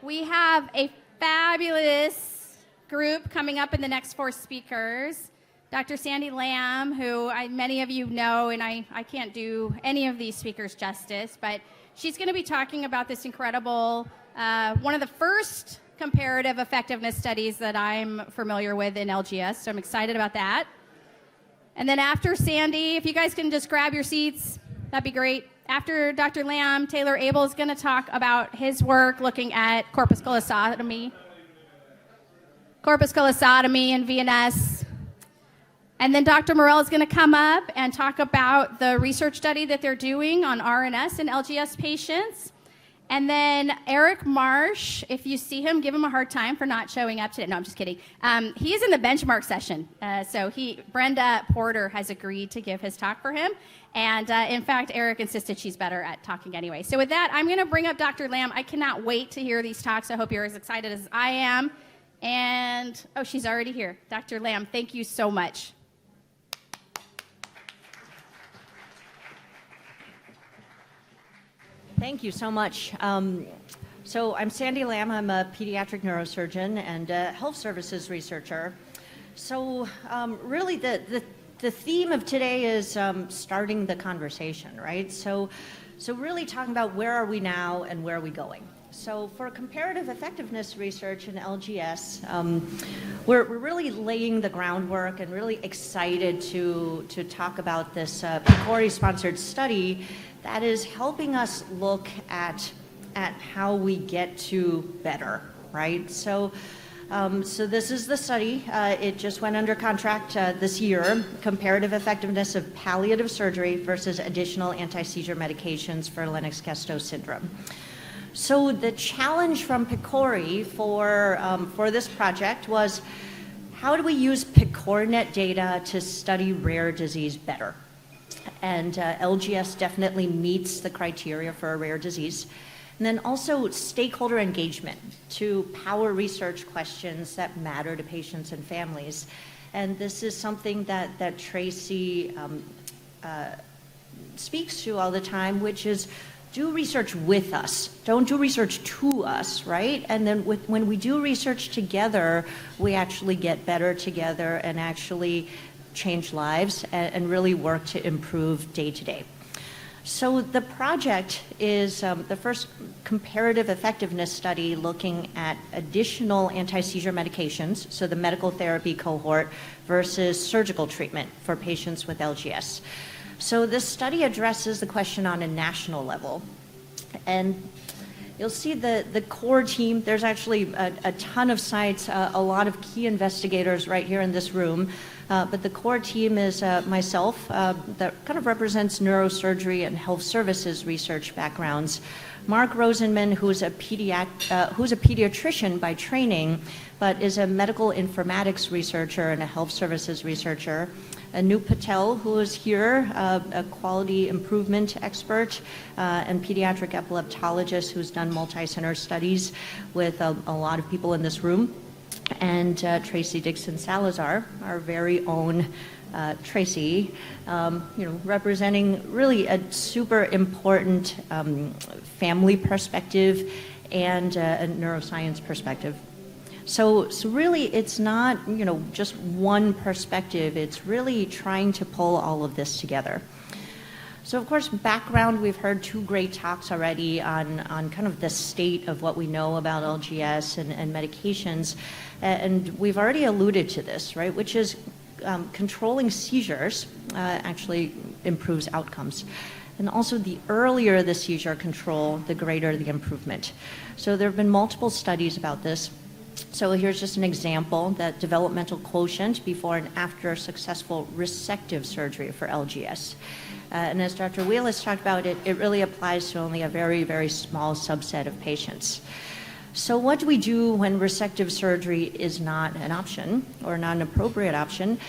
We have a fabulous group coming up in the next 4 speakers. Dr. Sandi Lam, who many of you know, and I can't do any of these speakers justice, but she's going to be talking about this incredible, one of the first comparative effectiveness studies that I'm familiar with in LGS, so I'm excited about that. And then after Sandi, if you guys can just grab your seats, that'd be great. After Dr. Lam, Taylor Abel is going to talk about his work looking at corpus callosotomy and VNS. And then Dr. Morell is going to come up and talk about the research study that they're doing on RNS in LGS patients. And then Eric Marsh, if you see him, give him a hard time for not showing up today. No, I'm just kidding. He is in the benchmark session. So Brenda Porter has agreed to give his talk for him. And in fact, Eric insisted she's better at talking anyway. So with that, I'm going to bring up Dr. Lam. I cannot wait to hear these talks. I hope you're as excited as I am. And, oh, she's already here. Dr. Lam, thank you so much. Thank you so much. So I'm Sandi Lam. I'm a pediatric neurosurgeon and a health services researcher. So really the theme of today is starting the conversation, right? So really talking about where are we now and where are we going. So for comparative effectiveness research in LGS, we're really laying the groundwork and really excited to talk about this PCORI-sponsored study that is helping us look at how we get to better, right? So this is the study. It just went under contract this year, comparative effectiveness of palliative surgery versus additional anti-seizure medications for Lennox-Gastaut syndrome. So the challenge from PCORI for this project was, how do we use PCORiNet data to study rare disease better? And LGS definitely meets the criteria for a rare disease. And then also stakeholder engagement to power research questions that matter to patients and families. And this is something that Tracy speaks to all the time, which is do research with us. Don't do research to us, right? And then when we do research together, we actually get better together and actually change lives and really work to improve day to day. So the project is the first comparative effectiveness study looking at additional anti-seizure medications, so the medical therapy cohort versus surgical treatment for patients with LGS. So this study addresses the question on a national level. And you'll see the core team. There's actually a ton of sites, a lot of key investigators right here in this room. But the core team is myself, that kind of represents neurosurgery and health services research backgrounds. Mark Rosenman, who's a pediatrician by training, but is a medical informatics researcher and a health services researcher. Anu Patel, who is here, a quality improvement expert and pediatric epileptologist who's done multi-center studies with a lot of people in this room. And Tracy Dixon Salazar, our very own Tracy, representing really a super important family perspective and a neuroscience perspective. So really it's not, just one perspective. It's really trying to pull all of this together. So of course, background, we've heard 2 great talks already on kind of the state of what we know about LGS and medications. And we've already alluded to this, right, which is controlling seizures actually improves outcomes. And also the earlier the seizure control, the greater the improvement. So there have been multiple studies about this. So here's just an example, that developmental quotient before and after successful resective surgery for LGS. And as Dr. Wheelis talked about, it really applies to only a very, very small subset of patients. So what do we do when resective surgery is not an option or not an appropriate option?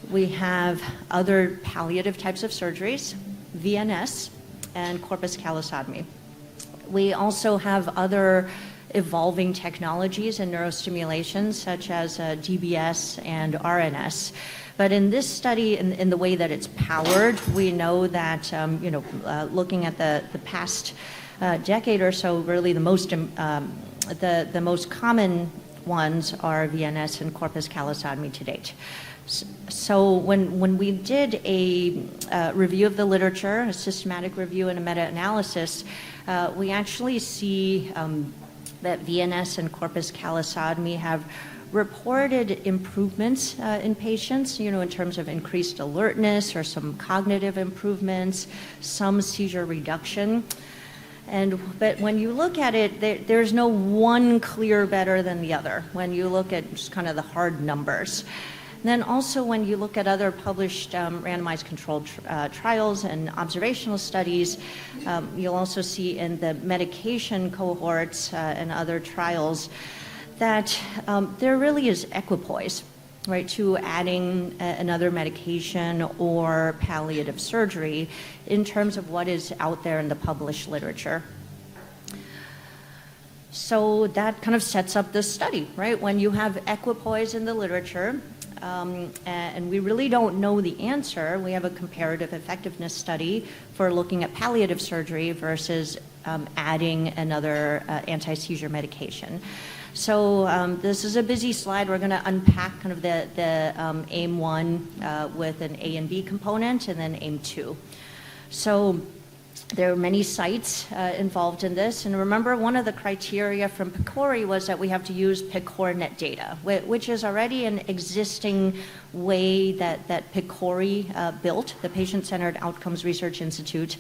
We have other palliative types of surgeries, VNS, and corpus callosotomy. We also have other evolving technologies in neurostimulation, such as DBS and RNS. But in this study, in the way that it's powered, we know that, looking at the past decade or so, really the most the most common ones are VNS and corpus callosotomy to date. So when we did a review of the literature, a systematic review and a meta-analysis, we actually see that VNS and corpus callosotomy have reported improvements in patients, in terms of increased alertness or some cognitive improvements, some seizure reduction. But when you look at it, there's no one clear better than the other when you look at just kind of the hard numbers. And then also when you look at other published randomized controlled trials and observational studies, you'll also see in the medication cohorts and other trials that there really is equipoise, right, to adding another medication or palliative surgery in terms of what is out there in the published literature. So that kind of sets up this study, right? When you have equipoise in the literature, and we really don't know the answer, we have a comparative effectiveness study for looking at palliative surgery versus adding another anti-seizure medication. So this is a busy slide. We're going to unpack kind of the AIM-1 with an A and B component, and then AIM-2. So there are many sites involved in this. And remember, one of the criteria from PCORI was that we have to use PCORI-net data, which is already an existing way that PCORI built, the Patient-Centered Outcomes Research Institute,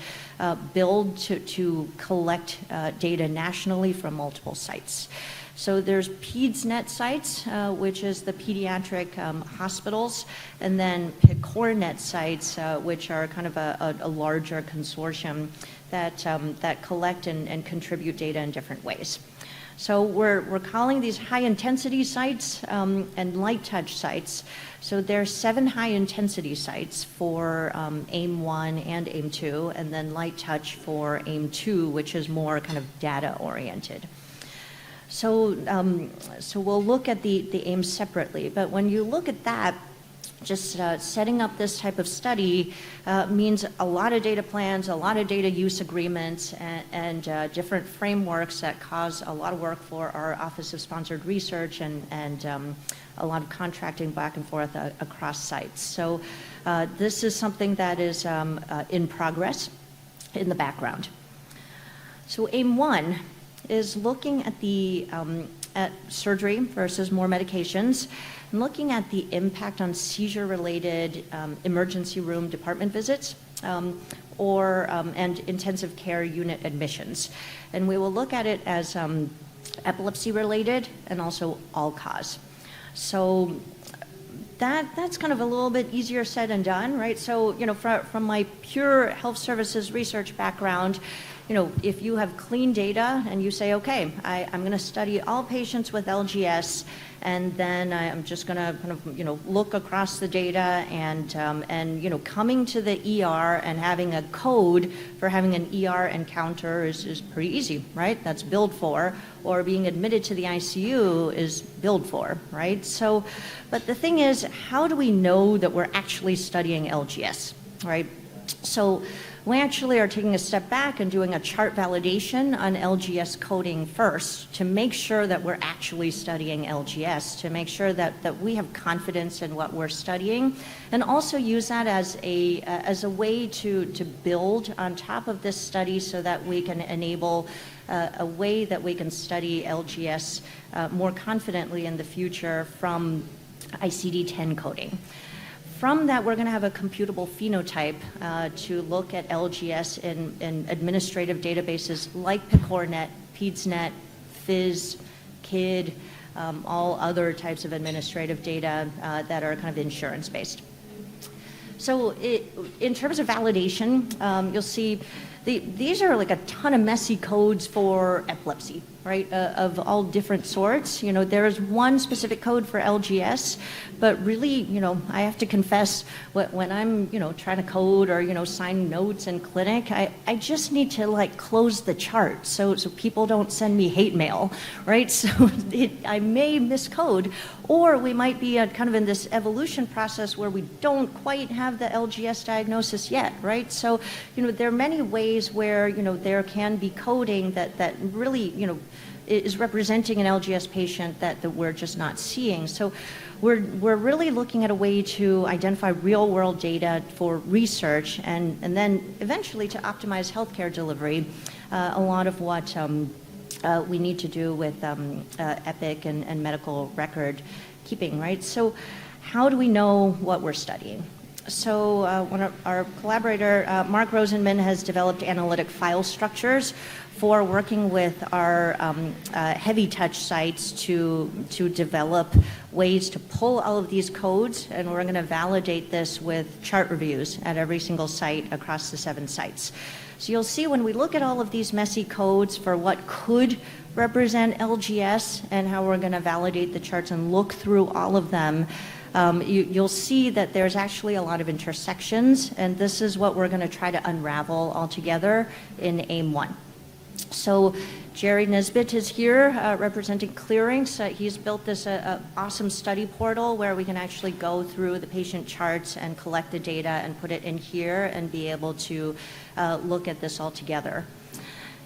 built to collect data nationally from multiple sites. So there's PEDS-net sites, which is the pediatric hospitals, and then PCORI-net sites, which are kind of a larger consortium that collect and contribute data in different ways. So we're calling these high-intensity sites and light-touch sites. So there are 7 high-intensity sites for AIM-1 and AIM-2, and then light-touch for AIM-2, which is more kind of data-oriented. So we'll look at the AIM separately, but when you look at that, just setting up this type of study means a lot of data plans, a lot of data use agreements, and different frameworks that cause a lot of work for our Office of Sponsored Research and a lot of contracting back and forth across sites. So this is something that is in progress in the background. So AIM-1 is looking at the at surgery versus more medications, and looking at the impact on seizure-related emergency room department visits and intensive care unit admissions. And we will look at it as epilepsy-related and also all-cause. So that's kind of a little bit easier said than done, right? So, from my pure health services research background, if you have clean data and you say, okay, I'm going to study all patients with LGS, and then I'm just going to kind of, look across the data and coming to the ER and having a code for having an ER encounter is pretty easy, right? That's billed for. Or being admitted to the ICU is billed for, right? So, but the thing is, how do we know that we're actually studying LGS, right? So we actually are taking a step back and doing a chart validation on LGS coding first to make sure that we're actually studying LGS, to make sure that we have confidence in what we're studying, and also use that as a way to build on top of this study so that we can enable a way that we can study LGS more confidently in the future from ICD-10 coding. From that, we're going to have a computable phenotype to look at LGS in administrative databases like PCORI-net, PEDS-net, FIS, KID, all other types of administrative data that are kind of insurance-based. So in terms of validation, you'll see these are like a ton of messy codes for epilepsy, right, of all different sorts. There is one specific code for LGS, but really, I have to confess, when I'm, trying to code or, sign notes in clinic, I just need to close the chart so people don't send me hate mail, right? So I may miscode, or we might be kind of in this evolution process where we don't quite have the LGS diagnosis yet, right? So, there are many ways where, there can be coding that really, is representing an LGS patient that we're just not seeing. So we're really looking at a way to identify real-world data for research and then eventually to optimize healthcare delivery. A lot of what we need to do with EPIC and medical record keeping, right? So how do we know what we're studying? So our collaborator, Mark Rosenman, has developed analytic file structures for working with our heavy touch sites to develop ways to pull all of these codes, and we're going to validate this with chart reviews at every single site across the 7 sites. So you'll see when we look at all of these messy codes for what could represent LGS and how we're going to validate the charts and look through all of them, you'll see that there's actually a lot of intersections, and this is what we're going to try to unravel all together in AIM-1. So Jerry Nesbitt is here representing Clearings. He's built this awesome study portal where we can actually go through the patient charts and collect the data and put it in here and be able to look at this all together.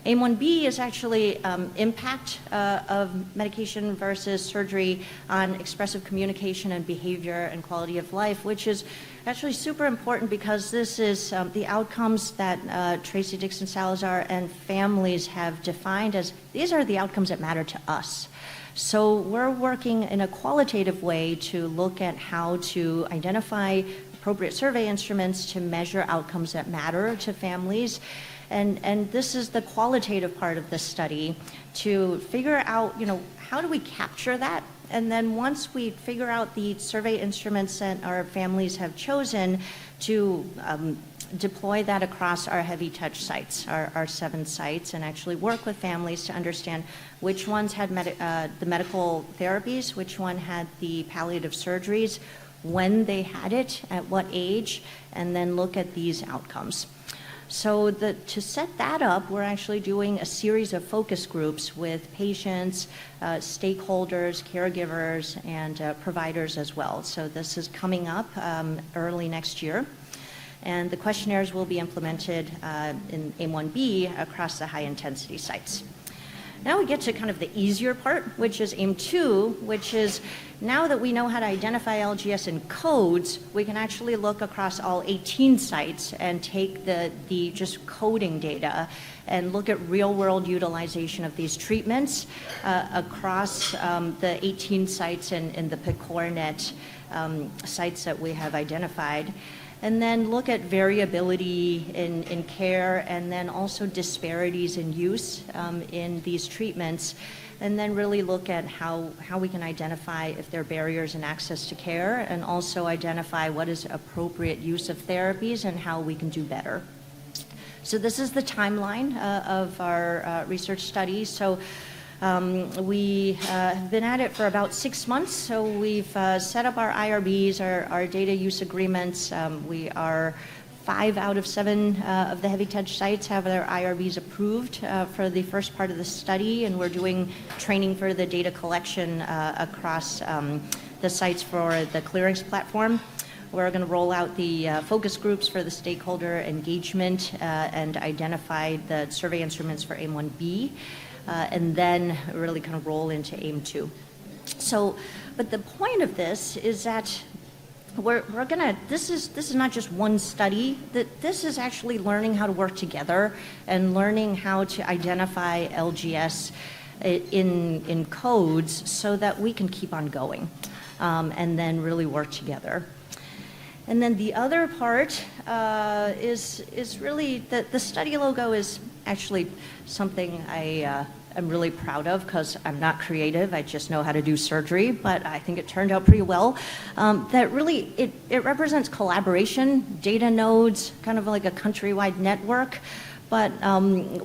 AIM-1B is actually impact of medication versus surgery on expressive communication and behavior and quality of life, which is actually super important because this is the outcomes that Tracy Dixon Salazar and families have defined as these are the outcomes that matter to us. So we're working in a qualitative way to look at how to identify appropriate survey instruments to measure outcomes that matter to families. And this is the qualitative part of this study to figure out, how do we capture that? And then once we figure out the survey instruments that our families have chosen to deploy that across our heavy touch sites, our 7 sites, and actually work with families to understand which ones had the medical therapies, which one had the palliative surgeries, when they had it, at what age, and then look at these outcomes. So to set that up, we're actually doing a series of focus groups with patients, stakeholders, caregivers, and providers as well. So this is coming up early next year. And the questionnaires will be implemented in AIM-1B across the high-intensity sites. Now we get to kind of the easier part, which is AIM-2, which is now that we know how to identify LGS in codes, we can actually look across all 18 sites and take the just coding data and look at real-world utilization of these treatments across the 18 sites in the PCORI-Net sites that we have identified. And then look at variability in care and then also disparities in use in these treatments, and then really look at how we can identify if there are barriers in access to care and also identify what is appropriate use of therapies and how we can do better. So this is the timeline of our research study. So we have been at it for about 6 months, so we've set up our IRBs, our data use agreements. We are 5 out of 7 of the heavy touch sites have their IRBs approved for the first part of the study, and we're doing training for the data collection across the sites for the clearance platform. We're going to roll out the focus groups for the stakeholder engagement and identify the survey instruments for AIM-1B. And then really kind of roll into AIM-2. So, but the point of this is that this is not just one study, that this is actually learning how to work together and learning how to identify LGS in codes so that we can keep on going and then really work together. And then the other part is really the study logo is actually something I'm really proud of because I'm not creative. I just know how to do surgery, but I think it turned out pretty well. That really, it represents collaboration, data nodes, kind of like a countrywide network. But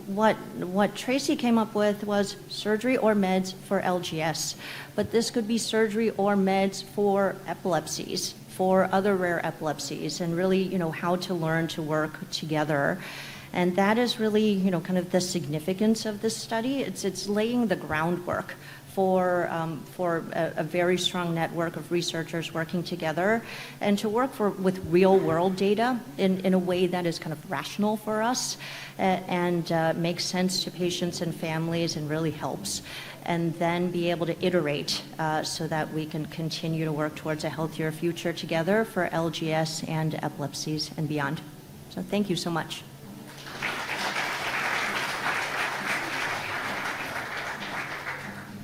what Tracy came up with was surgery or meds for LGS. But this could be surgery or meds for epilepsies, for other rare epilepsies, and really, how to learn to work together. And that is really, kind of the significance of this study. It's laying the groundwork for a very strong network of researchers working together and to work with real world data in a way that is kind of rational for us and makes sense to patients and families and really helps. And then be able to iterate so that we can continue to work towards a healthier future together for LGS and epilepsies and beyond. So thank you so much.